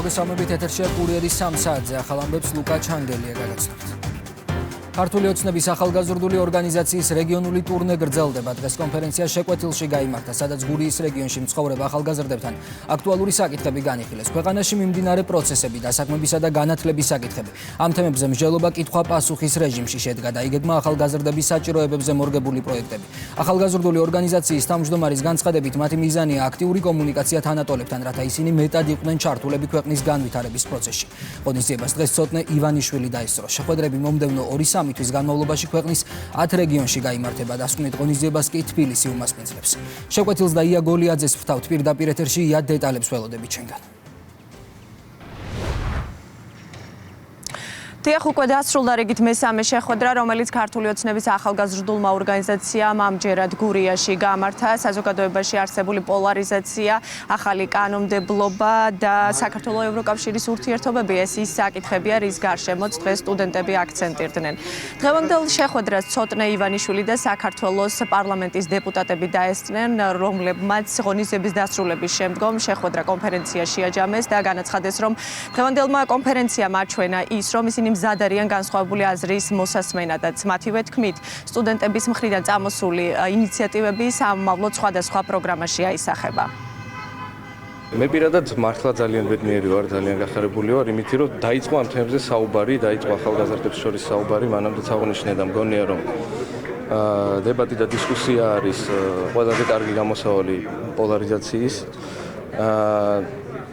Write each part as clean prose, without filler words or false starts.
მოგესალმებით ეთერშია კურიერის 3 საათზე ახალ ამბებს ლუკა ჩანგელია გაგაცნობთ. ქართული ოცნების ახალგაზრდული ორგანიზაციის რეგიონული ტურნე გრძელდება. დღეს კონფერენცია შეკვეთილში გაიმართა, სადაც გურიის რეგიონში მცხოვრებ ახალგაზრდებთან აქტუალური საკითხები განიხილეს. ქვეყანაში მიმდინარე პროცესები, დასაქმებისა და განათლების საკითხები. ამ თემებზე მსჯელობა კითხვა-პასუხის რეჟიმში შედგა და იგეგმა ახალგაზრდების საჭიროებებზე მორგებული პროექტები. ახალგაზრდული ორგანიზაციის თავმჯდომარის განცხადებით, მათი მიზანია აქტიური კომუნიკაცია თანატოლებთან, რათა ისინი მეტად იყვნენ ჩართულები ქვეყნის განვითარების პროცესში. ღონისძიებას დღეს ცოტნე ივანიშვილი დაესწრო. შეხვედრები მომდევნო 2-3 თვის განმავლობაში ქვეყნის 10 რეგიონში გაიმართება. დასკვნით ღონისძიებას კი თბილისი უმასპინძლებს. შეკვეთილს და ია გოლიაძეს ვთავთ პირდაპირ ეთერში, ია დეტალებს ველოდებით ჩვენგან. დიახ, უკვე დასრულდა რიგით მესამე შეხვედრა, რომელიც ქართული ოცნების ახალგაზრდულმა ორგანიზაციამ ამჯერად გურიაში გამართა. საზოგადოებაში არსებული პოლარიზაცია, ახალი კანონმდებლობა და საქართველოს ევროკავშირის ურთიერთობები ეს ის საკითხებია, რის გარშემოც დღეს სტუდენტები აქცენტირდნენ. დღევანდელ შეხვედრას ცოტნე ივანიშვილი და საქართველოს პარლამენტის დეპუტატები დაესწრნენ, რომლებმაც ღონისძიების დასრულების შემდგომ შეხვედრა კონფერენცია შეაჯამეს და განაცხადეს, რომ დღევანდელმა კონფერენციამ აჩვენა ის, რომ ისინი მზად არიან განსხვავებული აზრის მოსასმენადაც. მათივე თქმით, სტუდენტების მხრიდან წამოსული ინიციატივები სამომავლოდ სხვადასხვა პროგრამაში აისახება. მე პირადად მართლა ძალიან ბედნიერი ვარ, ძალიან გახარებული ვარ, იმით რომ დაიწყო ამ თემებზე საუბარი, დაიწყო ახალგაზრდებს შორის საუბარი, მანამდეც აღნიშნე და მგონია რომ დებატი და დისკუსია არის ყველაზე კარგი გამოსავალი პოლარიზაციის.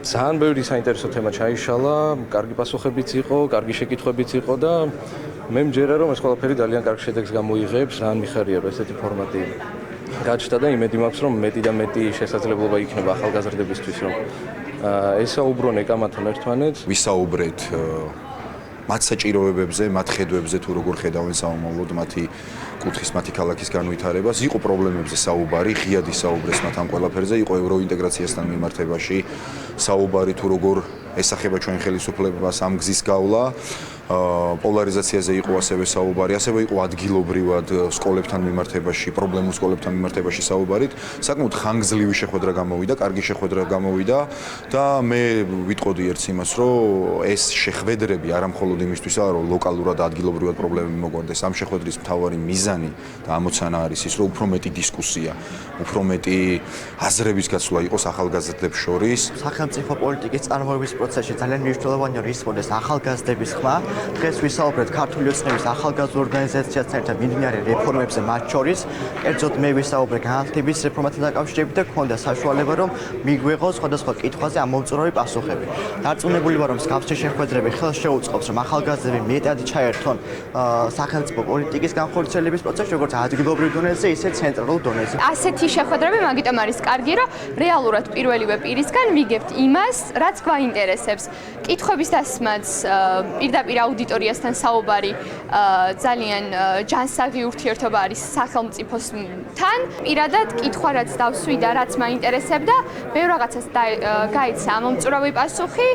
ძალიან ბევრი საინტერესო თემა ჩაიშალა, კარგი პასუხებიც იყო, კარგი შეკითხვებიც იყო და მე მჯერა რომ ეს ყველაფერი ძალიან კარგ შედეგს გამოიღებს, ძალიან მიხარია რომ ესეთი ფორმატი გაჩნდა და იმედი მაქვს რომ მეტი და მეტი შესაძლებლობა იქნება ახალგაზრდებისთვის რომ ესაუბრონ ეკამათონ ერთმანეთს. ვისაუბრეთ მათ საჭიროებებზე, მათ ხედვებზე თუ როგორ ხედავენ სამომავლოდ მათი კუთხის, მათი ქალაქის განვითარებას. იყო პრობლემებზე საუბარი, ღიად ისაუბრეს მათ ამ ყველაფერზე, იყო ევროინტეგრაციასთან მიმართებაში საუბარი თუ როგორ ესახება ჩვენ ხელისუფლებას ამ გზის გავლა. პოლარიზაციაზე იყო ასევე საუბარი, ასევე იყო ადგილობრივად სკოლებთან მიმართებაში, პრობლემურ სკოლებთან მიმართებაში საუბარით. საკმაოდ ხანგრძლივი შეხვედრა გამოვიდა, კარგი შეხვედრა გამოვიდა და მე ვიტყოდი ერთს იმას, რომ ეს შეხვედრები არა მხოლოდ იმისთვისაა, რომ ლოკალურად ადგილობრივად პრობლემები მოგვარდეს. ამ შეხვედრის მთავარი მიზანი და ამოცანა არის ის, რომ უფრო მეტი დისკუსია, უფრო მეტი აზრების გაცვლა იყოს ახალგაზრდებს შორის. სახელმწიფო პოლიტიკის წარმოების პროცესში ძალიან მნიშვნელოვანია რომ ისმოდეს ახალგაზრდების ხმა. დღეს ვისაუბრეთ ქართული ოცნების ახალგაზრდულ ორგანიზაციასთან ერთად მიმდინარე რეფორმებზე, მათ შორის კერძოდ მე ვისაუბრე განათლების რეფორმათან დაკავშირებით და გქონდა საშუალება რომ მიგვეღო სხვადასხვა კითხვაზე ამომწურავი პასუხები. დარწმუნებული ვარ რომ მსგავსი შეხვედრები ხელს შეუწყობს რომ ახალგაზრდები მეტად ჩაერთონ სახელმწიფო პოლიტიკის განხორციელების პროცესში, როგორც ადგილობრივ დონეზე, ისე ცენტრალურ დონეზე. ასეთი შეხვედრები მაგიტომ არის კარგი, რომ რეალურად პირველივე პირისგან მიგებთ იმას, რაც გვაინტერესებს. კითხვების დასმაც პირდაპირ აუდიტორიასთან საუბარი ძალიან ჯანსაღი ურთიერთობა არის სახელმწიფოსთან. პირადად კითხვა რაც დავსვი და რაც მაინტერესებდა, ბევრ რაღაცას გაიცა ამომწურავი პასუხი.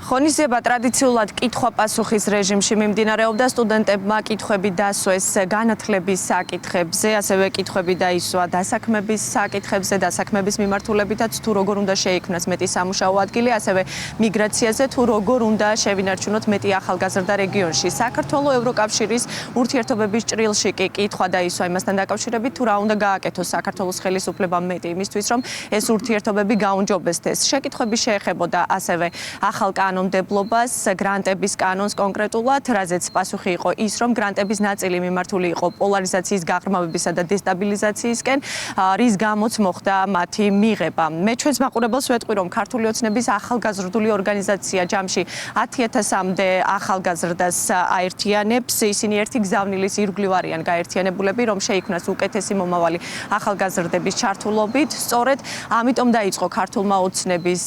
ღონისძიება ტრადიციულად კითხვა-პასუხის რეჟიმში მიმდინარეობდა. სტუდენტებმა კითხვები დასვეს განათლების საკითხებზე, ასევე კითხვები დაისვა დასაქმების საკითხებზე, დასაქმების მიმართულებითაც თუ როგორ უნდა შეიქმნას მეტი სამუშაო ადგილი, ასევე მიგრაციაზე თუ როგორ უნდა შევინარჩუნოთ მეტი ახალგაზრდა რეგიონში. საქართველოს ევროკავშირის ურთიერთობების ჭრილში კი კითხვა დაისვა იმასთან დაკავშირებით, თუ რა უნდა გააკეთოს საქართველოს ხელისუფლებამ მეტი იმისთვის, რომ ეს ურთიერთობები გაუმჯობესდეს. შეკითხვები შეეხებოდა ასევე ახალ კანონმდებლობას, გრანტების კანონს კონკრეტულად, რაზეც პასუხი იყო ის, რომ გრანტების ნაწილი მიმართული იყო პოლარიზაციის გაღრმავებისა და დესტაბილიზაციისკენ, რის გამოც მოხდა მათი მიღება. მე ჩვენს მაყურებელს ვეტყვი, რომ ქართული ოცნების ახალგაზრდული ორგანიზაცია ჯამში 10,000-მდე ახალგაზრდას აერთიანებს. ისინი ერთი გზავნილის ირგვლივ არიან გაერთიანებულები, რომ შეიქმნას უკეთესი მომავალი ახალგაზრდების ჩართულობით. სწორედ ამიტომ დაიწყო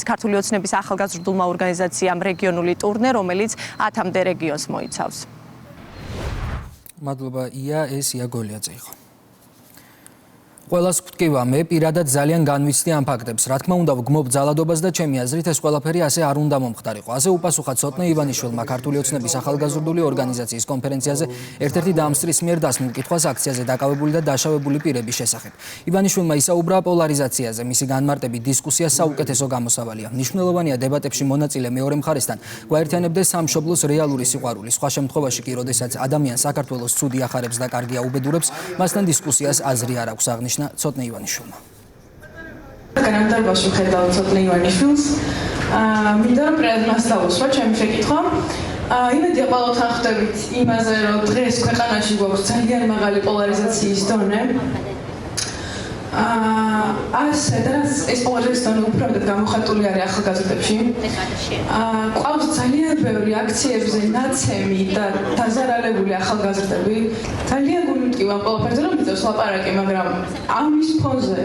ქართული ოცნების ახალგაზრდულმა ორგანიზაციამ რეგიონული ტურნე, რომელიც 10-მდე რეგიონს მოიცავს. მადლობა ია, ეს ია გოლიაძე იყო. ყველას გვტკივა, მე პირადად ძალიან განვიცდი ამ ფაქტებს. Რა თქმა უნდა, ვგმობ ძალადობას და ჩემი აზრით ეს ყველაფერი ასე არ უნდა მომხდარიყო. ასე უპასუხა ცოტნე ივანიშვილმა ქართული ოცნების ახალგაზრდული ორგანიზაციის კონფერენციაზე ერთ-ერთი დაამსწრის მიერ დასმულ კითხვას აქციაზე დაკავებული და დაშავებული პირების შესახებ. ივანიშვილმა ისაუბრა პოლარიზაციაზე, მისი განმარტებით დისკუსია საუკეთესო გამოსავალია. მნიშვნელოვანია დებატებში მონაწილე მეორე მხარესთან გვაერთიანებდეს სამშობლოს რეალური სიყვარული. სხვა შემთხვევაში კი, როდესაც ადამიანს საქართველოს ცუდი ახარებს და კარგი აუბედურებს, მასთან დისკუსიას აზრი არ აქვს, აღნიშნა ცოტნე ივანიშვილმა. განმარტებაში ხედავთ ცოტნე ივანიშვილს. მინდა რომ პრედ მას დავუსვა ჩემი შეკითხვა. იმედია ყველგან ხვდებით იმაზე, რომ დღეს ქვეყანაში გვაქვს ძალიან მაღალი პოლარიზაციის დონე. ასე და ეს პოლარიზაციის დონე უფრო გამოხატული არის ახალგაზრდებში. ყავს ძალიან ბევრი აქციებზე ნაცემი და დაზარალებული ახალგაზრდები. ძალიან გულმტკივა ყველაფერზე რომ მიწევს ლაპარაკი, მაგრამ ამის ფონზე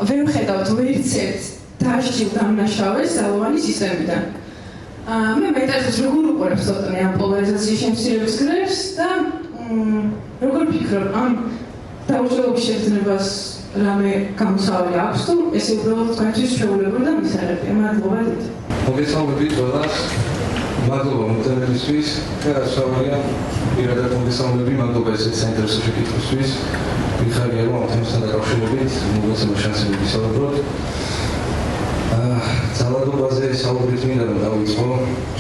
ვერ ვხედავთ ვერც ერთ დასჯილ დამნაშავეს ძალოვანი სისტემიდან. მე მეტად როგორ უყურებ ცოტნე ამ პოლარიზაციის შემცირების გრებს და როგორ ფიქრობ ამ დაუჭირებლობის შეგრძნებას რამე გამოსავალი აქვს თუ ეს უბრალოდ თქვენთვის შეუძლებელი და მისაღებია. მადლობა დიდი. მოგესალმებით ყველას. მადლობა მომწონებისთვის და სავარია პირადად მოგესალმები, მადლობა ესეთი საინტერესო შეკითხვისთვის. მიხარია რომ ამ თემასთან დაკავშირებით მოგესალმებით შანსები ვისაუბროთ. ძალადობაზე საუბრით მინდა რომ დავიწყო.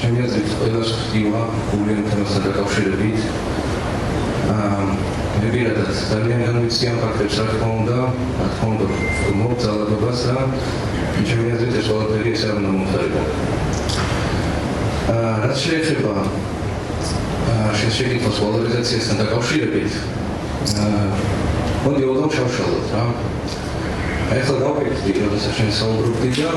ჩემი აზრით ყველას ხვდიმა გულიან თემასთან დაკავშირებით. მე პირადად ძალიან განვიცდი ამ ფაქტებს, რა თქმა უნდა, ვგმობ ძალადობას და ჩემი აზრით ეს ყველაფერი ესე არ უნდა მომხდარიყო. რაც შეეხება შენ შეკითხვას პოლარიზაციასთან დაკავშირებით, მოდი შევშალოთ რა. ახლა დავკითხდი, როდესაც შენ საუბრობდი და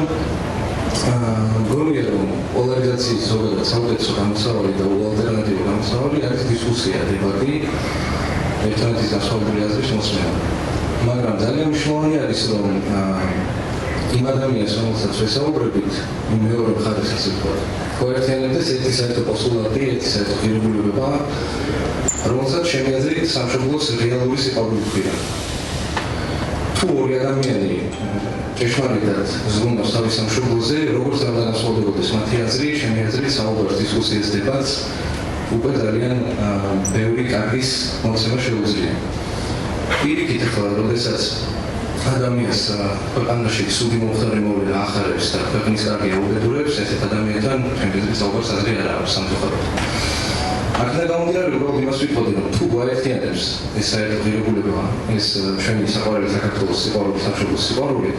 გონია რომ პოლარიზაციის ზოგადად საუკეთესო გამოსავალი და ალტერნატიული გამოსავალი არის დისკუსია, დებატი, ერთმანეთის განსხვავებული აზრის მოსმენა. მაგრამ ძალიან მნიშვნელოვანი არის რომ იმ ადამიანს, რომელსაც ვესაუბრებით, იმ მეორე მხარეს ასე ვთქვათ, გვაერთიანებდეს ერთი საერთო პოსტულატი, ერთი საერთო ღირებულება, რომელსაც ჩემი აზრით სამშობლოს რეალური სიყვარული ჰქვია. თუ ორი ადამიანი ჭეშმარიტად ზრუნავს თავის სამშობლოზე, როგორც არ განსხვავდებოდეს მათი აზრი, ჩემი აზრით საუბარს, დისკუსიას, დებატს უკვე ძალიან ბევრი კარგის მოცემა შეუძლია. პირიქით ახლა, როდესაც ადამიანს ქვეყანაში ცუდი მომხდარი მოვიდა ახარებს და ქვეყნის კარგი აუბედურებს, ესეთ ადამიანთან ჩემი აზრით საუბარს აზრი არ აქვს სამწუხაროდ. აქედან გამომდინარე, უბრალოდ იმას ვიტყოდი, რომ თუ გვაერთიანებს ეს საერთო ღირებულება, ეს ჩვენი საყვარელი საქართველოს სიყვარული, სამშობლოს სიყვარული,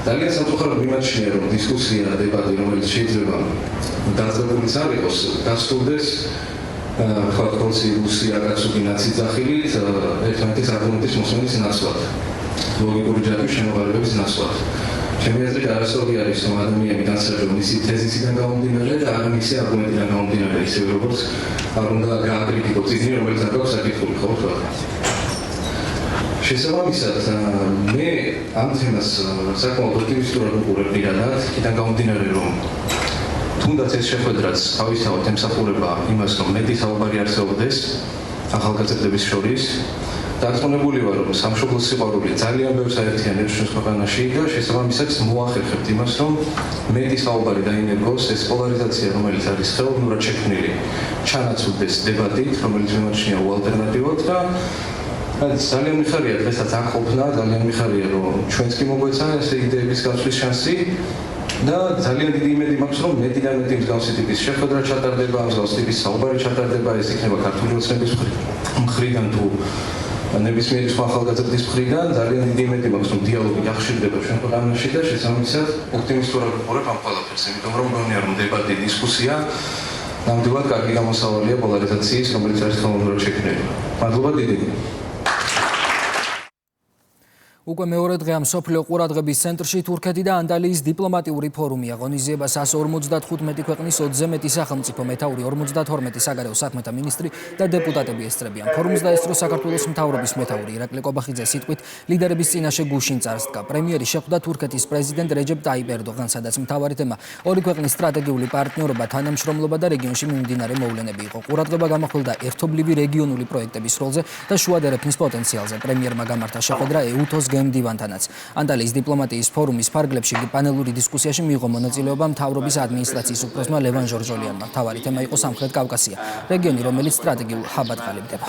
ძალიან სამწუხაროდ მიმაჩნია, რომ დისკუსია, დებატი, რომელიც შეიძლება დაძაბულიც არ იყოს, დასრულდეს ხალხი რუსია, რაცუკი ნაციძახილით, ერთმანეთის არგუმენტის მოსმენის ნაცვლად, ლოგიკური ჯაჭვის შემოღარებების ნაცვლად. ჩემი აზრით არასორი არის რომ ადამიანი განსაზღვროს მისი თეზისიდან გამომდინარე და არა მისი არგუმენტიდან გამომდინარე, ისევე როგორც არ უნდა გააკრიტიკოს ისინი, რომელიც არ გაქვს საკითხული, ხო ვთქვათ. შესაბამისად, მე ამ თემას საკმაოდ ოპტიმისტურად ვუყურებ პირადად, იქიდან გამომდინარე რომ თუნდაც ეს შეხვედრაც თავისთავად ემსახურება იმას, რომ მეტი საუბარი არსებობდეს ახალგაზრდების შორის. დარწმუნებული ვარ, რომ სამშობლოს სიყვარული ძალიან ბევრს აერთიანებს ჩვენს ქვეყანაში და შესაბამისად მოახერხებთ იმას, რომ მეტი საუბარი დაინერგოს ეს პოლარიზაცია, რომელიც არის ხელოვნურად შექმნილი, ჩანაცვლდეს დებატით, რომელიც მიმაჩნია უალტერნატივოდ და ძალიან მიხარია დღესაც აქ ყოფნა, ძალიან მიხარია, რომ ჩვენც კი მოგვეცა ეს იდეების გაცვლის შანსი. და ძალიან დიდი იმედი მაქვს, რომ მეტი და მეტი მსგავსი ტიპის შეხვედრა ჩატარდება, მსგავსი ტიპის საუბარი ჩატარდება, ეს იქნება ქართული ოცნების მხრიდან თუ ნებისმიერი სხვა ახალგაზრდის მხრიდან, ძალიან დიდი იმედი მაქვს, რომ დიალოგი გახშირდება ჩვენ ქვეყანაში და შესაბამისად ოპტიმისტურად ვუყურებ ამ ყველაფერს, იმიტომ რომ მგონია, რომ დებატი, დისკუსია ნამდვილად კარგი გამოსავალია პოლარიზაციის, რომელიც არის ხელოვნურად შექმნილი. მადლობა დიდი. უკვე მეორე დღეა მსოფლიო ყურადღების ცენტრში თურქეთი და ანტალიის დიპლომატიური ფორუმი. აღონიზიება 155 ქვეყნის 20-ზე მეტი სახელმწიფო მეთაური, 52 საგარეო საქმეთა მინისტრი და დეპუტატები ესწრებიან. ფორუმს დაესწრო საქართველოს მთავრობის მეთაური ირაკლი კობახიძე სიტყვით ლიდერების წინაშე გუშინ წარსდგა. პრემიერი შეხვდა თურქეთის პრეზიდენტ რეჯეპ ტაიპ ერდოღანს, სადაც მთავარი თემა ორი ქვეყნის სტრატეგიული პარტნიორობა, თანამშრომლობა და რეგიონში მიმდინარე მოვლენები იყო. ყურადღება გამახვილდა ერთობლივი რეგიონული პროექტების როლზე და შუა დერეფნის პოტენციალზე. პრემიერმა გამართა შეხვედრა ეუთოს გემდივანთანაც. ანტალიის დიპლომატიის ფორუმის ფარგლებში პანელური დისკუსიაში მიიღო მონაწილეობა მთავრობის ადმინისტრაციის უფროსმა ლევან ჟორჟოლიანმა. მთავარი თემა იყო სამხრეთ კავკასია, რეგიონი, რომელიც სტრატეგიულ ჰაბად ყალიბდება.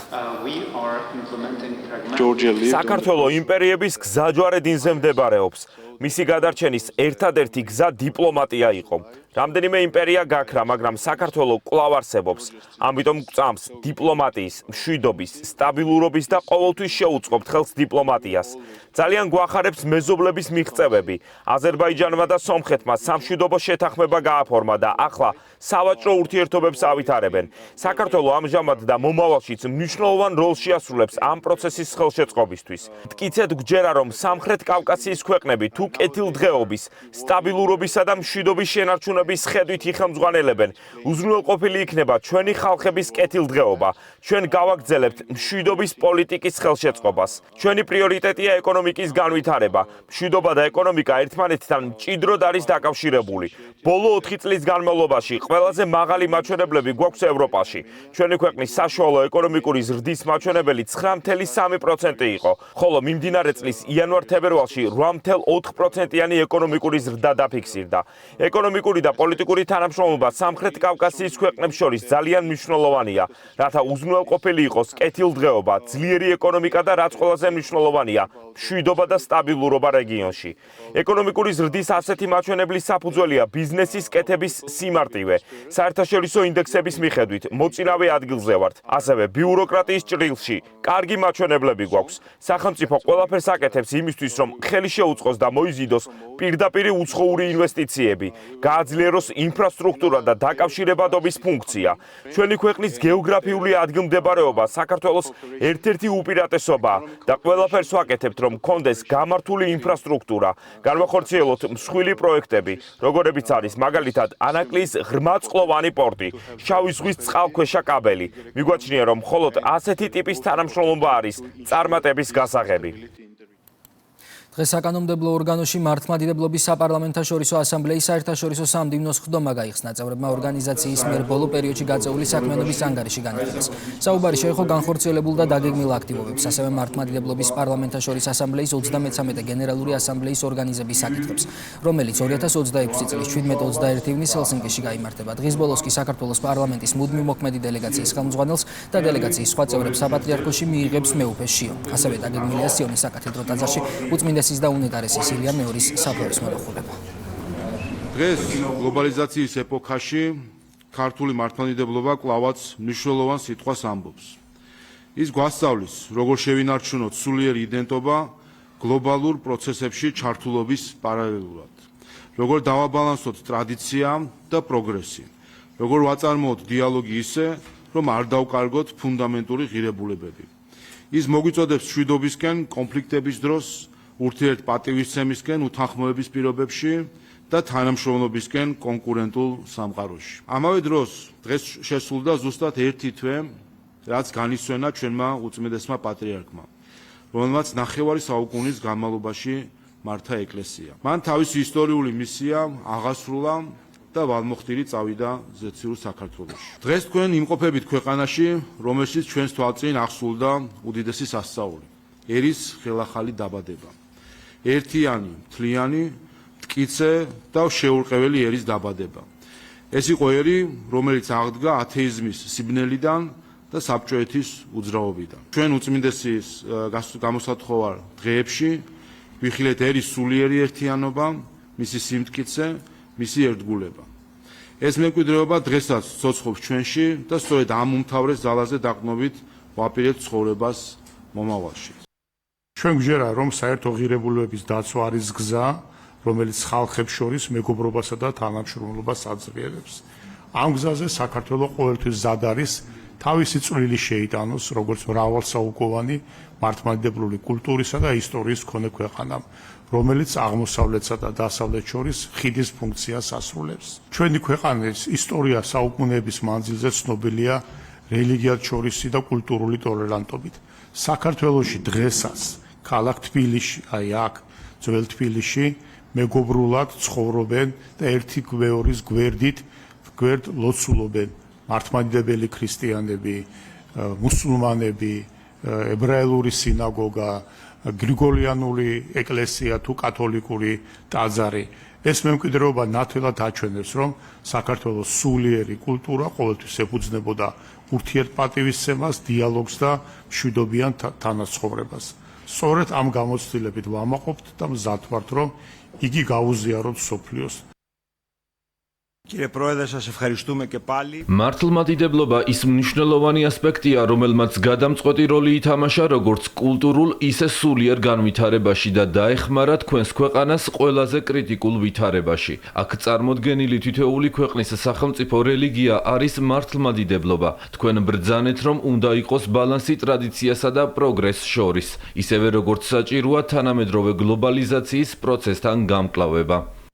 საქართველოს იმპერიების გზაჯვარედინზე მდებარეობს. მისი გადარჩენის ერთადერთი გზა დიპლომატია იყო. რამდენიმე იმპერია გაქრა, მაგრამ საქართველოს კვლავ არსებობს. ამიტომ გვწამს დიპლომატიის, მშვიდობის, სტაბილურობის და ყოველთვის შეუწყობთ ხელს დიპლომატიას. ძალიან გვახარებს მეზობლების მიღწევები. აზერბაიჯანმა და სომხეთმა სამშვიდობო შეთანხმება გააფორმა და ახლა სავაჭრო ურთიერთობებს ავითარებენ. საქართველოს ამჟამად და მომავალშიც მნიშვნელოვან როლს შეასრულებს ამ პროცესის ხელშეწყობისთვის. მტკიცედ გვჯერა, რომ სამხრეთ კავკასიის ქვეყნები თუ კეთილდღეობის, სტაბილურობისა და მშვიდობის შენარჩუნების ხედვით იხელმძღვანელებენ, უზრუნველყოფილი იქნება ჩვენი ხალხების კეთილდღეობა. ჩვენ გავაგრძელებთ მშვიდობის პოლიტიკის ხელშეწყობას. ჩვენი პრიორიტეტია ეკონომიკის განვითარება. მშვიდობა და ეკონომიკა ერთმანეთთან მჭიდროდ არის დაკავშირებული. ბოლო 4 წლის განმავლობაში ყველაზე მაღალი მაჩვენებლები გვაქვს ევროპაში. ჩვენი ქვეყნის საშუალო ეკონომიკური ზრდის მაჩვენებელი 9.3% იყო, ხოლო მიმდინარე წლის იანვარ-თებერვალში 8.4%-იანი ეკონომიკური ზრდა დაფიქსირდა. ეკონომიკური და პოლიტიკური თანამშრომლობა სამხრეთ კავკასიის ქვეყნებს შორის ძალიან მნიშვნელოვანია, რათა უზრუნველყოფილი იყოს კეთილდღეობა, ძლიერი ეკონომიკა და რაც ყველაზე მნიშვნელოვანია, მშვიდობა და სტაბილურობა რეგიონში. ეკონომიკური ზრდის ასეთი მაჩვენებლის საფუძველია ბიზნესის კეთების სიმარტივე. საერთაშორისო ინდექსების მიხედვით მოწინავე ადგილზე ვართ. ასევე ბიუროკრატიის ჭრილში კარგი მაჩვენებლები გვაქვს. სახელმწიფო ყველაფერს აკეთებს იმისთვის, რომ ხელი შეუწყოს და მოიზიდოს პირდაპირ უცხოური ინვესტიციები, გააძლიეროს ინფრასტრუქტურა და დაკავშირებადობის ფუნქცია. ჩვენი ქვეყნის გეოგრაფიული ადგილმდებარეობა საქართველოს ერთ-ერთი უპირატესობაა და ყველაფერს ვაკეთებთ, რომ გქონდეს გამართული ინფრასტრუქტურა, განვახორციელოთ მსხვილი პროექტები, როგორებიც არის მაგალითად ანაკლიის ღრმაწყლოვანი პორტი, შავი ზღვის წყალქვეშა კაბელი. მიგვაჩნია, რომ მხოლოდ ასეთი ტიპის თანამშრომლობა არის წარმატების გასაღები. დღეს საკანონმდებლო ორგანოში მართლმადიდებლობის საპარლამენტაშორისო ასამბლეის საერთაშორისო სამდივნო სხდომა გაიხსნა. წევრებმა ორგანიზაციის მიერ ბოლო პერიოდში გაწეული საქმიანობის ანგარიში განიხილეს. საუბარი შეეხო განხორციელებულ და დაგეგმილ აქტივობებს, ასევე მართლმადიდებლობის პარლამენტაშორისო ასამბლეის 33 გენერალური ასამბლეის ორგანიზების საკითხებს, რომელიც 2026 წლის 17-21 ივნისს ჰელსინკიში გაიმართება. დღის ბოლოს კი საქართველოს პარლამენტის მუდმივ მოქმედი დელეგაციის ხელმძღვანელს და დელეგაციის სხვა წევრებს საპატრიარქოში მიიღებს მეუფე შიო. ასევე დაგეგმილია სიონის საკათედრო ტაძარში უწმინდესის და უნეტარესის ილია მეორის საფლავის მონახულება. დღეს გლობალიზაციის ეპოქაში ქართული მართლმადიდებლობა კვლავაც მნიშვნელოვან სიტყვას ამბობს. ის გვასწავლის, როგორ შევინარჩუნოთ სულიერი იდენტობა გლობალურ პროცესებში ჩართულობის პარალელურად, როგორ დავაბალანსოთ ტრადიცია და პროგრესი, როგორ ვაწარმოოთ დიალოგი ისე, რომ არ დავკარგოთ ფუნდამენტური ღირებულებები. ის მოგვიწოდებს მშვიდობისკენ კონფლიქტების დროს, ურთიერთპატივისცემისკენ უთანხმოების პირობებში და თანამშრომლობისკენ კონკურენტულ სამყაროში. ამავე დროს დღეს შესულდა ზუსტად ერთი თვე, რაც განისვენა ჩვენმა უწმიდესმა პატრიარქმა, რომელმაც 9 საუკუნის განმავლობაში მართა ეკლესია. მან თავისი ისტორიული მისია აღასრულა და ვალმოხტირი წავიდა ზეციურ საქართველოში. დღეს თქვენ იმყოფებით ქვეყანაში, რომელშიც ჩვენს თვალწინ აღსრულდა უდიდესი სასწაული, ერის ხელახალი დაბადება. ერთიანი, მთლიანი, მტკიცე და შეურყეველი ერის დაბადება. ეს იყო ერი, რომელიც აღდგა ათეიზმის სიბნელიდან და საბჭოეთის უძრაობიდან. ჩვენ უწმინდესის გამოსათხოვარ დღეებში ვიხილეთ ერის სულიერი ერთიანობა, მისი სიმტკიცე, მისი ერთგულება. ეს მემკვიდრეობა დღესაც ცოცხობს ჩვენში და სწორედ ამ უმთავრეს ძალაზე დაყრდნობით ვაპირებთ ცხოვრებას მომავალში. ჩვენ გვჯერა, რომ საერთო ღირებულებების დაცვა არის გზა, რომელიც ხალხებს შორის მეგობრობასა და თანამშრომლობას აძლიერებს. ამ გზაზე საქართველოს ყოველთვის ზად არის თავისი წვლილი შეიტანოს როგორც მრავალსაუკოვანი მართლმადიდებლური კულტურისა და ისტორიის მქონე ქვეყანამ, რომელიც აღმოსავლეთსა და დასავლეთს შორის ხიდის ფუნქციას ასრულებს. ჩვენი ქვეყნის ისტორია საუკუნეების მანძილზე ცნობილია რელიგიათ შორისი და კულტურული ტოლერანტობით. საქართველოში დღესაც ქალაქ თბილისში, აი აქ, ძველ თბილისში მეგობრულად ცხოვრობენ და ერთი გვეორის გვერდით ლოცულობენ მართლმადიდებელი ქრისტიანები, მუსულმანები, ებრაელური სინაგოგა, გრიგოლიანული ეკლესია თუ კათოლიკური ტაძარი. ეს მემკვიდრეობა ნათელად აჩვენებს, რომ საქართველოს სულიერი კულტურა ყოველთვის ეფუძნებოდა ურთიერთპატივისცემას, დიალოგს და მშვიდობიან თანაცხოვრებას. სწორედ ამ გამოცდილებით ვამაყობთ და მზად ვართ, რომ იგი გაუზიაროთ მსოფლიოს. მართლმადიდებლობა ის მნიშვნელოვანი ასპექტია, რომელმაც გადამწყვეტი როლი ითამაშა როგორც კულტურულ, ისე სულიერ განვითარებაში და დაეხმარა თქვენს ქვეყანას ყველაზე კრიტიკულ ვითარებაში. აქ წარმოდგენილი თითოეული ქვეყნის სახელმწიფო რელიგია არის მართლმადიდებლობა. თქვენ ბრძანეთ, რომ უნდა იყოს ბალანსი ტრადიციასა და პროგრესს შორის, ისევე როგორც საჭიროა თანამედროვე გლობალიზაციის პროცესთან გამკლავება.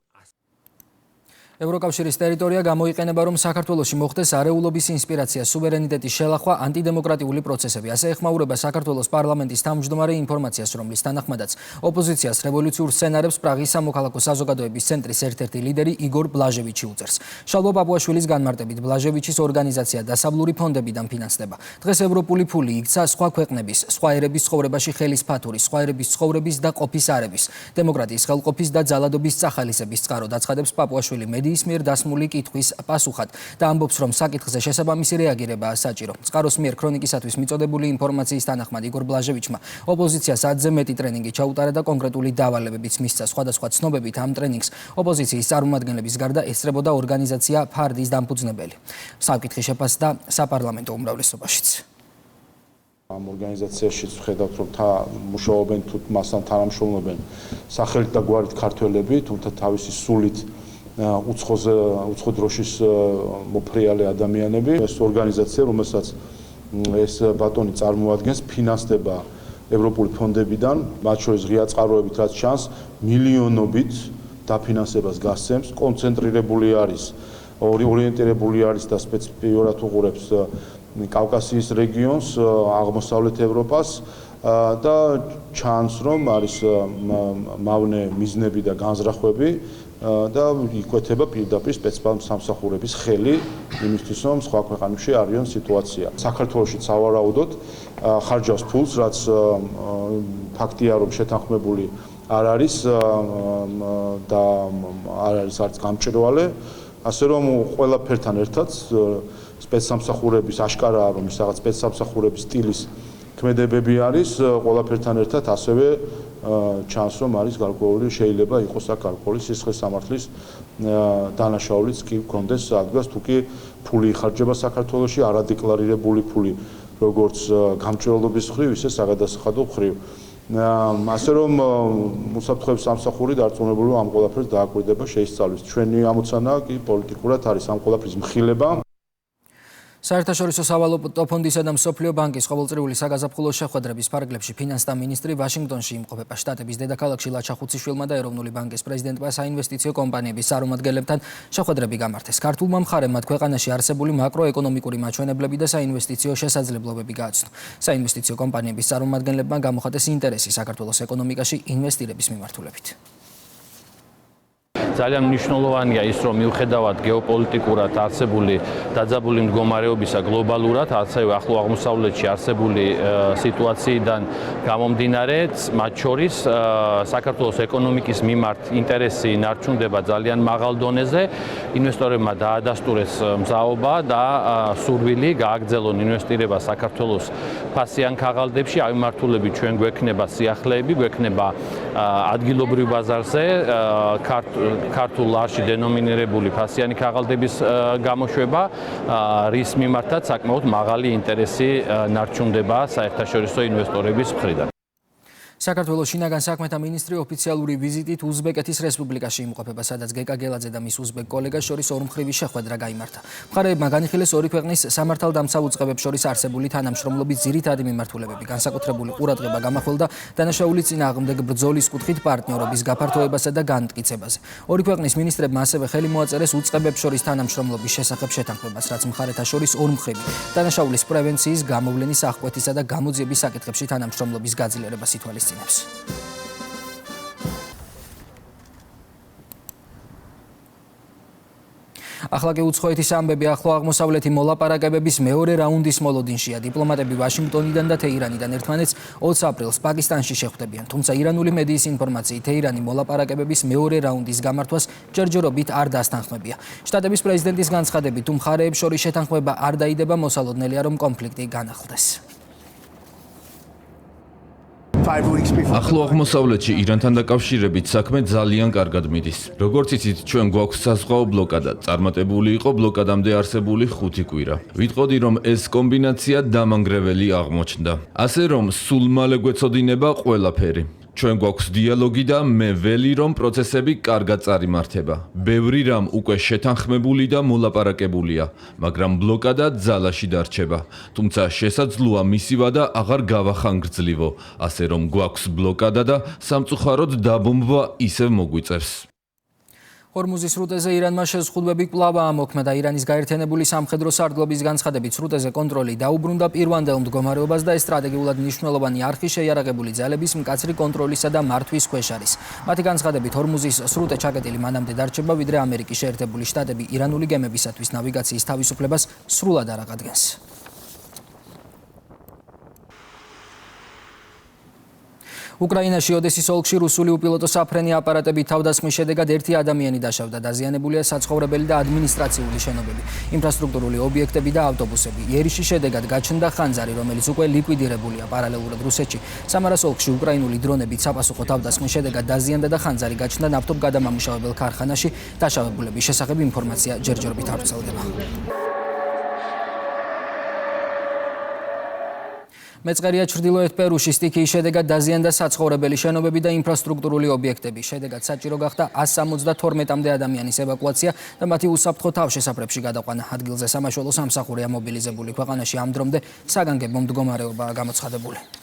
ევროკავშირის ტერიტორია გამოიყენება, რომ საქართველოში მოხდეს არეულობის ინსპირაცია, სუვერენიტეტის შელახვა, ანტიდემოკრატიული პროცესები. ასე ეხმაურება საქართველოს პარლამენტის თავმჯდომარე ინფორმაციას, რომლის თანახმადაც ოპოზიციას რევოლუციურ სცენარებს პრაღის სამოქალაქო საზოგადოების ცენტრის ერთ-ერთი ლიდერი იგორ ბლაჟევიჩი უწევს. შალვა პაპუაშვილის განმარტებით ბლაჟევიჩის ორგანიზაცია დასავლური ფონდებიდან ფინანსდება. დღეს ევროპული ფული იქცა სხვა ქვეყნების, სხვა ერების ცხოვრებაში ხელის ფათურის, სხვა ერების ცხოვრების და ყოფის არების, დემოკრატიის ხელყოფის და ძალადობის წახალისების წყარო დაცხადებს პაპუაშვილი ის მიერ დასმული კითხვის პასუხად და ამბობს, რომ საკითხზე შესაბამისი რეაგირებაა საჭირო. წყაროს მიერ ქრონიკისათვის მიწოდებული ინფორმაციის თანახმად იგორ ბლაჟევიჩმა ოპოზიციას 10-ზე მეტი ტრენინგი ჩაუტარა და კონკრეტული დავალებებიც მისცა. სხვადასხვა ცნობებით ამ ტრენინგს ოპოზიციის წარმომადგენლების გარდა ესწრებოდა ორგანიზაცია ფარდის დამფუძნებელი. საკითხი შეფასდა საპარლამენტო უმრავლესობაშიც. ამ ორგანიზაციაში ვხედავთ, რომ მუშაობენ თუ მასთან თანამშრომლობენ სახელით და გვარით ქართველები, თუმცა თავისი სულით უცხო დროშის მოფრიალე ადამიანები. ეს ორგანიზაცია, რომელსაც ეს ბატონი წარმოადგენს, ფინანსდება ევროპული ფონდებიდან, მათ შორის ღია წყაროებით რაც ჩანს, მილიონობით დაფინანსებას გასცემს, კონცენტრირებული არის, ორიენტირებული არის და სპეციფიურად უყურებს კავკასიის რეგიონს, აღმოსავლეთ ევროპას და ჩანს, რომ არის მავნე მიზნები და განზრახვები და იკვეთება პირდაპირ სპეცსამსახურების ხელი იმისთვის, რომ სხვა ქვეყანებში არიან სიტუაცია. საქართველოში სავარაუდოდ ხარჯავს ფულს, რაც ფაქტია, რომ შეთანხმებული არ არის და არ არის არც გამჭვირვალე, ასე რომ ყველაფერთან ერთად სპეცსამსახურების აშკარაა, რომ ის რაღაც სპეცსამსახურების სტილის ქმედებები არის, ყველაფერთან ერთად ასევე ჩანს, რომ არის გარკვეული, შეიძლება იყოს აქ გარკვეული სისხლის სამართლის დანაშაულიც კი გქონდეს ადგას, თუ კი ფული იხარჯება საქართველოში, არადეკლარირებული ფული, როგორც გამჭვირვალობის მხრივ, ისე საგადასახადო მხრივ. ასე რომ უსაფრთხოების სამსახური დარწმუნებული ამ ყველაფერს დააკვირდება, შეისწავლის. ჩვენი ამოცანა კი პოლიტიკურად არის ამ ყველაფრის მხილება. საერთაშორისო სავალუტო ფონდისა და მსოფლიო ბანკის ყოველწლიური საგაზაფხულო შეხვედრების ფარგლებში ფინანსთა მინისტრი ვაშინგტონში იმყოფება. შტატების დედაქალაქში ლაჩა ხუციშვილმა და ეროვნული ბანკის პრეზიდენტმა საინვესტიციო კომპანიების წარმომადგენლებთან შეხვედრები გამართეს. ქართულმა მხარემ მათ ქვეყანაში არსებული მაკროეკონომიკური მაჩვენებლები და საინვესტიციო შესაძლებლობები გააცნო. საინვესტიციო კომპანიების წარმომადგენლებმა გამოხატეს ინტერესი საქართველოს ეკონომიკაში ინვესტირების მიმართულებით. ძალიან მნიშვნელოვანია ის, რომ მიუხედავად გეოპოლიტიკურად არსებული დაძაბული მდგომარეობისა გლობალურად, ასევე ახლო აღმოსავლეთში არსებული სიტუაციიდან გამომდინარე, მათ შორის საქართველოს ეკონომიკის მიმართ ინტერესი ნარჩუნდება ძალიან მაღალ დონეზე. ინვესტორებმა დაადასტურეს მზაობა და სურვილი გააგრძელონ ინვესტირება საქართველოს ფასიან ქაღალდებში, ამ მიმართულებით ჩვენ გვექნება სიახლეები, გვექნება ადგილობრივ ბაზარზე ქართულ ლარში დენომინირებული ფასიანი ქაღალდების გამოშვება, რის მიმართაც საკმაოდ მაღალი ინტერესი ნარჩუნდება საერთაშორისო ინვესტორების მხრიდან. საქართველოს შინაგან საქმეთა მინისტრი ოფიციალური ვიზიტით უზბეკეთის რესპუბლიკაში იმყოფება, სადაც გეკა გელაძე და მის უზბეკ კოლეგას შორის ორმხრივი შეხვედრა გაიმართა. მხარეებმა განიხილეს ორი ქვეყნის სამართალდამცავ უწყებებს შორის არსებული თანამშრომლობის ძირითადი მიმართულებები, განსაკუთრებული ყურადღება გამახვილდა დანაშაულის წინააღმდეგ ბრძოლის კუთხით პარტნიორობის გაფართოებასა და განმტკიცებაზე. ორი ქვეყნის მინისტრებმა ასევე ხელი მოაწერეს უწყებებს შორის თანამშრომლობის შესახებ შეთანხმებას, რაც მხარეთა შორის ორმხრივი დანაშაულის პრევენციის, გამოვლენის, აღკვეთისა და გამოძიების საკითხებში თანამშრომლობის გაძლიერებას ითვალისწინებს. ახლა კი უცხოეთის ამბები ახლო აღმოსავლეთი მოლაპარაკებების მეორე რაუნდის მოლოდინშია. დიპლომატები ვაშინგტონიდან და თეირანიდან ერთმანეთს 20 აპრილს პაკისტანში შეხვდებიან. თუმცა ირანული მედიის ინფორმაციით თეირანი მოლაპარაკებების მეორე რაუნდის გამართვას ჯერჯერობით არ დასთანხმებია. შტატების პრეზიდენტის განცხადებით, თუ მხარეებს შორის შეთანხმება არ დაიდება, მოსალოდნელია, რომ კონფლიქტი განახლდეს. ახლო აღმოსავლეთში ირანთან დაკავშირებით საქმე ძალიან კარგად მიდის. როგორც იცით, ჩვენ გვაქვს საზღვაო ბლოკადა. წარმატებული იყო ბლოკადამდე არსებული 5 კვირა. ვიტყოდი, რომ ეს კომბინაცია დამანგრეველი აღმოჩნდა. ასე რომ, სულ მალე გვეცოდინება ყველაფერი. ჩვენ გვაქვს დიალოგი და მე ველი, რომ პროცესები კარგად წარიმართება. ბევრი რამ უკვე შეთანხმებული და მოლაპარაკებულია, მაგრამ ბლოკადა ძალაში დარჩება. თუმცა შესაძლოა მისი ვადა აღარ გავახანგრძლივო, ასე რომ გვაქვს ბლოკადა და სამწუხაროდ დაბომბვა ისევ მოგვიწევს. ჰორმუზის სრუტეზე ირანმა შეზღუდვები კვლავ ამოქმედა. ირანის გაერთიანებული სამხედრო სარდლობის განცხადებით, სრუტეზე კონტროლი დაუბრუნდა პირვანდელ მდგომარეობას და ეს სტრატეგიულად მნიშვნელოვანი არხი შეიარაღებული ძალების მკაცრი კონტროლისა და მართვის ქვეშ არის. მათი განცხადებით, ჰორმუზის სრუტე ჩაკეტილი მანამდე დარჩება, ვიდრე ამერიკის შეერთებული შტატები ირანული გემებისათვის ნავიგაციის თავისუფლებას სრულად არ აღადგენს. უკრაინაში ოდესის ოლქში რუსული უპილოტო საფრენი აპარატებით თავდასხმის შედეგად 1 ადამიანი დაშავდა. დაზიანებულია საცხოვრებელი და ადმინისტრაციული შენობები, ინფრასტრუქტურული ობიექტები და ავტობუსები. იერიში შედეგად გაჩნდა ხანძარი, რომელიც უკვე ლიკვიდირებულია. პარალელურად რუსეთში სამარას ოლქში უკრაინული დრონებით საპასუხო თავდასხმის შედეგად დაზიანდა და ხანძარი გაჩნდა ნავთობგადამამუშავებელ ქარხანაში. დაშავებულების შესახებ ინფორმაცია ჯერჯერობით არ ვრცელდება. მეწყერია ჩრდილოეთ პერუში სტიქიის შედეგად დაზიანდა საცხოვრებელი შენობები და ინფრასტრუქტურული ობიექტები. შედეგად საჭირო გახდა 172-მდე ადამიანის ევაკუაცია და მათი უსაფრთხო თავშესაფრებში გადაყვანა. ადგილზე სამაშველო სამსახურია მობილიზებული. ქვეყანაში ამ დრომდე საგანგებო მდგომარეობაა გამოცხადებული.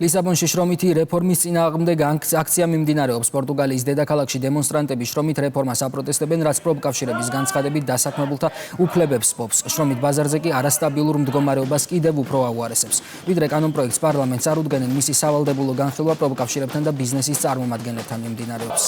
ლისაბონში შრომითი რეფორმის წინააღმდეგ აქცია მიმდინარეობს. პორტუგალიის დედაქალაქში დემონსტრანტები შრომით რეფორმას აპროტესტებენ, რაც პროფკავშირების განცხადებით დასაქმებულთა უფლებებს პობს. შრომით ბაზარზე კი არასტაბილურ მდგომარეობას კიდევ უფრო აუარესებს. ვიდრე კანონპროექტს პარლამენტს არ უდგენენ, მისი სავალდებულო განხილვა პროფკავშირებთან და ბიზნესის წარმომადგენლებთან მიმდინარეობს.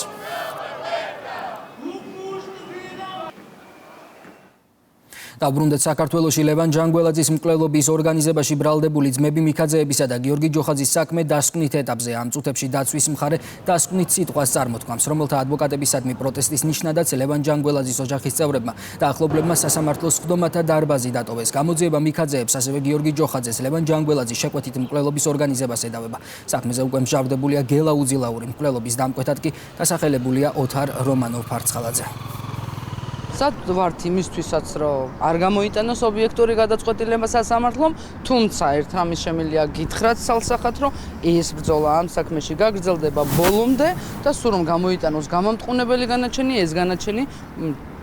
დაბრუნდეთ საქართველოში. ლევან ჯანგველაძის მკვლელობის ორგანიზებაში ბრალდებული ძმები მიქაძეებისა და გიორგი ჯოხაძის საქმე დასკვნით ეტაპზეა. ამ წუთებში დაცვის მხარე დასკვნით სიტყვას წარმოთქვამს, რომელთა ადვოკატებისადმი პროტესტის ნიშნადაც ლევან ჯანგველაძის ოჯახის წევრებმა და ახლობლებმა სასამართლოს სხდომათა დარბაზი დატოვეს. გამოძიება მიქაძეებს, ასევე გიორგი ჯოხაძეს ლევან ჯანგველაძის შეკვეთით მკვლელობის ორგანიზებას ედავება. საქმეზე უკვე მსჯავრდებულია გელა უძილაური. მკვლელობის დამკვეთად კი დასახელებულია ოთარ რომანოვ-ფარცხალაძე. სად ვართ იმისთვისაც, რომ არ გამოიტანოს ობიექტური გადაწყვეტილება სასამართლომ, თუმცა ერთ რამის შემიძლია გითხრათ სალსახად, რომ ეს ბრძოლა ამ საქმეში გაგრძელდება ბოლომდე და სულ რომ გამოიტანოს გამამტყუნებელი განაჩენი, ეს განაჩენი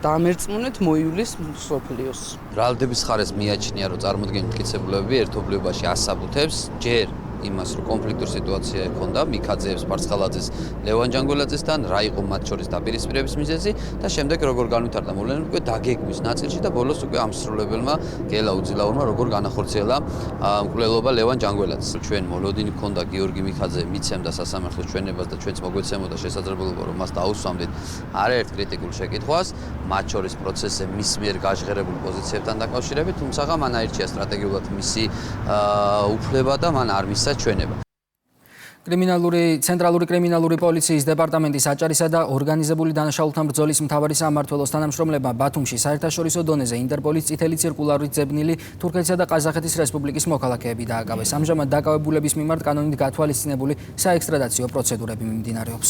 დამერწმუნეთ მოივლის მსოფლიოს. ბრალდების ხარეს მიაჩნია, რომ წარმოდგენილი მტკიცებულებები ერთობლიობაში ასაბუთებს ჯერ იმას, რომ კონფლიქტური სიტუაცია ჰქონდა მიქაძეებს, ფარცხალაძეს, ლევან ჯანგველაძესთან, რა იყო მათ შორის დაპირისპირების მიზეზი და შემდეგ როგორ განვითარდა მოვლენები უკვე დაგეგმვის ნაწილში და ბოლოს უკვე ამსრულებელმა გელა უძილაურმა როგორ განახორციელა მკვლელობა ლევან ჯანგველაძეს. ჩვენ მოლოდინი ჰქონდა გიორგი მიქაძე მიცემდა სასამართლოს ჩვენებას და ჩვენც მოგვეცემოდა შესაძლებლობა, რომ მას დაუსვამდით არაერთ კრიტიკულ შეკითხვას, მათ შორის პროცესზე მის მიერ გაჟღერებულ პოზიციებთან დაკავშირებით, თუმცა მან აირჩია სტრატეგიულად მისი უფლება და მან არ მისცა ჩვენება. ცენტრალური კრიმინალური პოლიციის დეპარტამენტის აჭარისა და ორგანიზებული დანაშაულთა ბრძოლის მთავარი სამმართველოს თანამშრომლებმა ბათუმში საერთაშორისო დონეზე ინტერპოლის წითელი ციρკულარით ძებნილი თურქეთისა და ყაზახეთის რესპუბლიკის მოქალაქეები დააკავეს. ამჟამად დაკავებულების მიმართ კანონით გათვალისწინებული საექსტრადაციო პროცედურები მიმდინარეობს.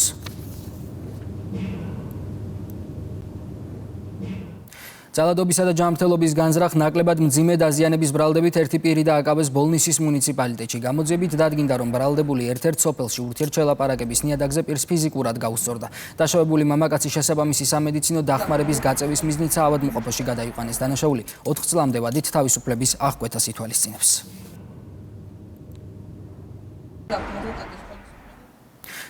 ძალადობისა და ჯანმრთელობის განზრახ ნაკლებად მძიმე დაზიანების ბრალდებით ერთი პირი დააკავეს ბოლნისის მუნიციპალიტეტში. გამოძიებით დადგინდა, რომ ბრალდებული ერთ-ერთ სოფელში ურთიერთშელაპარაკების ნიადაგზე პირს ფიზიკურად გაუსწორდა. დაშავებული მამაკაცი შესაბამისი სამედიცინო დახმარების გაწევის მიზნით საავადმყოფოში გადაიყვანეს. დანაშაული 4 წლამდე ვადით თავისუფლების აღკვეთას ითვალისწინებს.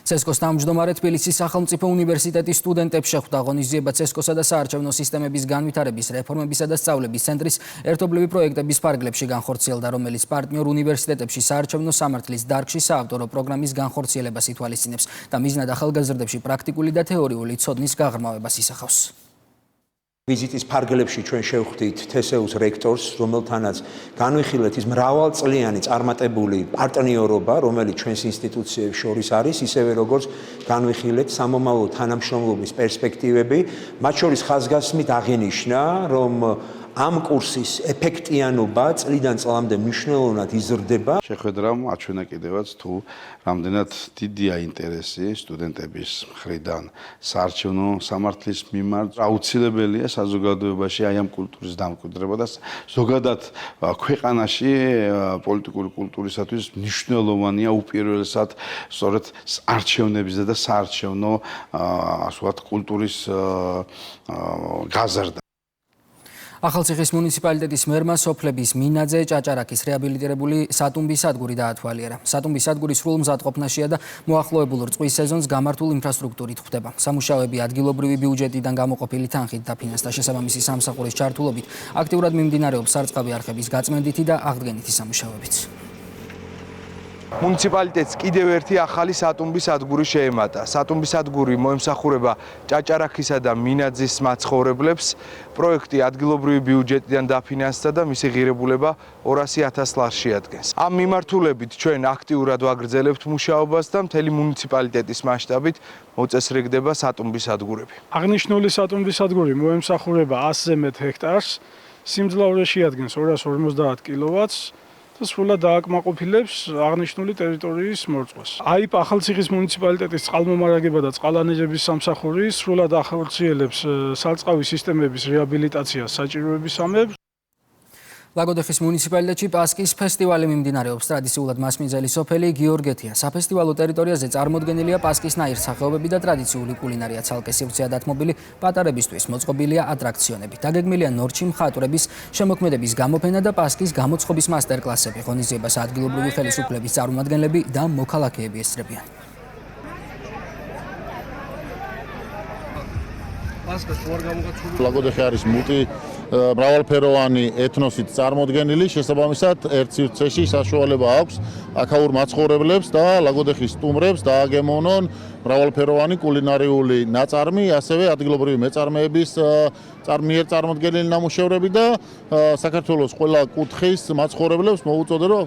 CESCO-ს თავმჯდომარე თბილისის სახელმწიფო უნივერსიტეტის სტუდენტებს შეხვდა ღონისძიება CESCO-სა და საარჩევნო სისტემების განვითარების, რეფორმებისა და სწავლების ცენტრის ერთობლივი პროექტების ფარგლებში განხორციელდა, რომელიც პარტნიორ უნივერსიტეტებში საარჩევნო სამართლის დარგში საავტორო პროგრამის განხორციელებას ითვალისწინებს და მიზნად ახალგაზრდებში პრაქტიკული და თეორიული ცოდნის გაღრმავებას ისახავს. ვიზიტის ფარგლებში ჩვენ შევხვდით TSEU-ს რექტორს, რომელთანაც განვიხილეთ ის მრავალწლიანი წარმატებული პარტნიორობა, რომელიც ჩვენს ინსტიტუციებს შორის არის, ისევე როგორც განვიხილეთ სამომავლო თანამშრომლობის პერსპექტივები, მათ შორის ხაზგასმით აღინიშნა, რომ ამ კურსის ეფექტიანობა წლიდან წლამდე მნიშვნელოვნად იზრდება. შეხვედრამ აჩვენა კიდევაც თუ რამდენად დიდია ინტერესი სტუდენტების მხრიდან საარჩევნო სამართლის მიმართ. აუცილებელია საზოგადოებაში აი ამ კულტურის დამკვიდრება და ზოგადად ქვეყანაში პოლიტიკური კულტურისათვის მნიშვნელოვანია უპირველესად სწორედ არჩევნებისა და საარჩევნო ასე ვთქვათ კულტურის გაზრდა. ახალციხის მუნიციპალიტეტის მერმა სოფლების მინაძე ჭაჭარაკის რეაბილიტირებული სატუმბი სადგური დაათვალიერა. სატუმბი სადგური სრულ მზადყოფნაშია და მოახლოებულ რწყვის სეზონს გამართულ ინფრასტრუქტურით ხვდება. სამუშაოები ადგილობრივი ბიუჯეტიდან გამოყოფილი თანხით დაფინანსდა. შესაბამისი სამსახურის ჩართულობით აქტიურად მიმდინარეობს სარწყავი არხების გაწმენდითი და აღდგენითი სამუშაოებიც. მუნიციპალიტეტს კიდევ ერთი ახალი სატუმბი სადგური შეემატა. სატუმბი სადგური მოემსახურება ჭაჭარაქისა და მინაძის მაცხოვრებლებს. პროექტი ადგილობრივი ბიუჯეტიდან დაფინანსდა და მისი ღირებულება 200,000 ლარს შეადგენს. ამ მიმართულებით ჩვენ აქტიურად ვაგრძელებთ მუშაობას და მთელი მუნიციპალიტეტის მასშტაბით მოწესრიგდება სატუმბი სადგურები. აღნიშნული სატუმბი სადგური მოემსახურება 100-ზე მეტ ჰექტარს, სიმძლავრე შეადგენს 250 კილოვატს. სრულად დააკმაყოფილებს აღნიშნული ტერიტორიის მორწყვას. აიპ ახალციხის მუნიციპალიტეტის წყალმომარაგება და წყალანეჟების სამსახური სრულად ახორციელებს სარწყავი სისტემების რეაბილიტაციას საჭიროებისამებრ. ლაგოდეხის მუნიციპალიტეტში პასკის ფესტივალი მიმდინარეობს. ტრადიციულად მასმიძელი სოფელი გიორგეთია. საფესტივალო ტერიტორიაზე წარმოდგენილია პასკის ნაირსახეობები და ტრადიციული კულინარია. ცალკე სივრცეა დათმობილი პატარებისთვის მოწყობილია ატრაქციონები. დაგეგმილია ნორჩი მხატვრების შემოქმედების გამოფენა და პასკის გამოცხობის მასტერკლასები. ღონისძიებას ადგილობრივი ხელისუფლების წარმომადგენლები და მოქალაქეები ესწრებიან. ლაგოდეხი არის მრავალფეროვანი ეთნოსით წარმოდგენილი, შესაბამისად ერთ სივრცეში საშუალება აქვს აქაურ მაცხოვრებლებს და ლაგოდეხის სტუმრებს დააგემოვნონ მრავალფეროვანი კულინარიული ნაწარმი, ასევე ადგილობრივი მეწარმეების მიერ წარმოდგენილი ნამუშევრები და საქართველოს ყველა კუთხის მაცხოვრებლებს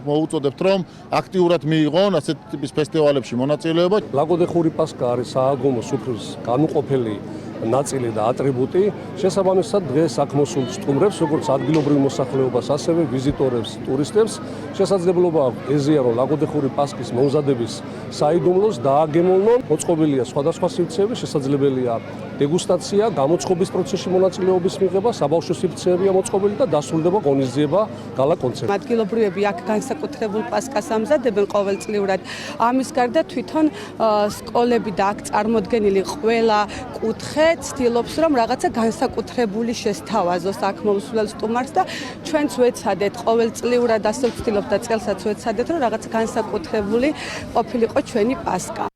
მოუწოდებთ, რომ აქტიურად მიიღონ ასეთ ტიპის ფესტივალებში მონაწილეობა. ლაგოდეხური პასკა არის სააგომო სუფრის განუყოფელი ნაწილი და ატრიბუტი. შესაბამისად დღეს აქ მოსულ სტუმრებს, როგორც ადგილობრივ მოსახლეობას, ასევე ვიზიტორებს, ტურისტებს შესაძლებლობა ეზიარონ ლაგოდეხური პასკის მომზადების საიდუმლოს დააგემოვნონ. მოწყობილია სხვადასხვა სივრცეები, შესაძლებელია დეგუსტაცია, გამოცხობის პროცესში მონაწილეობის მიღება, საბავშვო სივრცეებია მოწყობილი და დასრულდება ღონისძიება გალა კონცერტი. ადგილობრივები აქ განსაკუთრებულ პასკას ამზადებენ ყოველწლიურად. ამის გარდა თვითონ სკოლები და აქ წარმოდგენილი ყველა კუთხე ცდილობს, რომ რაღაცა განსაკუთრებული შესთავაზოს აქ მომსვლელ სტუმარს და ჩვენც ვეცადეთ ყოველწლიურად ასე ვცდილობთ და წელსაც ვეცადეთ, რომ რაღაცა განსაკუთრებული ყოფილიყო ჩვენი პასკა.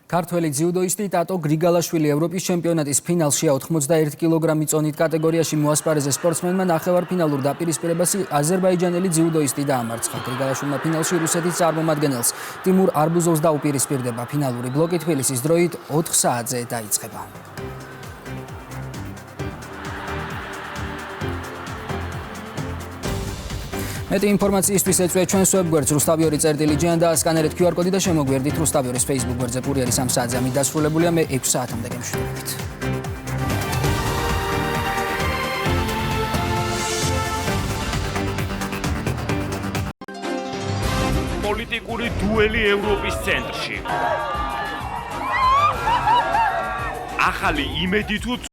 ქართველი ძიუდოისტი ტატო გრიგალაშვილი ევროპის ჩემპიონატის ფინალშია 91 კილოგრამი წონით კატეგორიაში მოასპარეზე სპორტსმენმა ნახევარფინალურ დაპირისპირებას აზერბაიჯანელი ძიუდოისტი დაამარცხა. გრიგალაშვილმა ფინალში რუსეთის წარმომადგენელს ტიმურ არბუზოვს დაუპირისპირდება. ფინალური ბლოკი თბილისის დროით 4 საათზე დაიწყება. მეტი ინფორმაციისთვის ეწვიეთ ჩვენს ვებგვერდს rustaviory.gr და სკანერით QR კოდი და შემოგვერდით rustaviory-ს Facebook გვერდზე. პურიერი 3 საათზე ამით დასრულებულია. მე 6 საათამდე გემშვიდობებით. პოლიტიკური დუელი ევროპის ცენტრში. ახალი იმედი თუ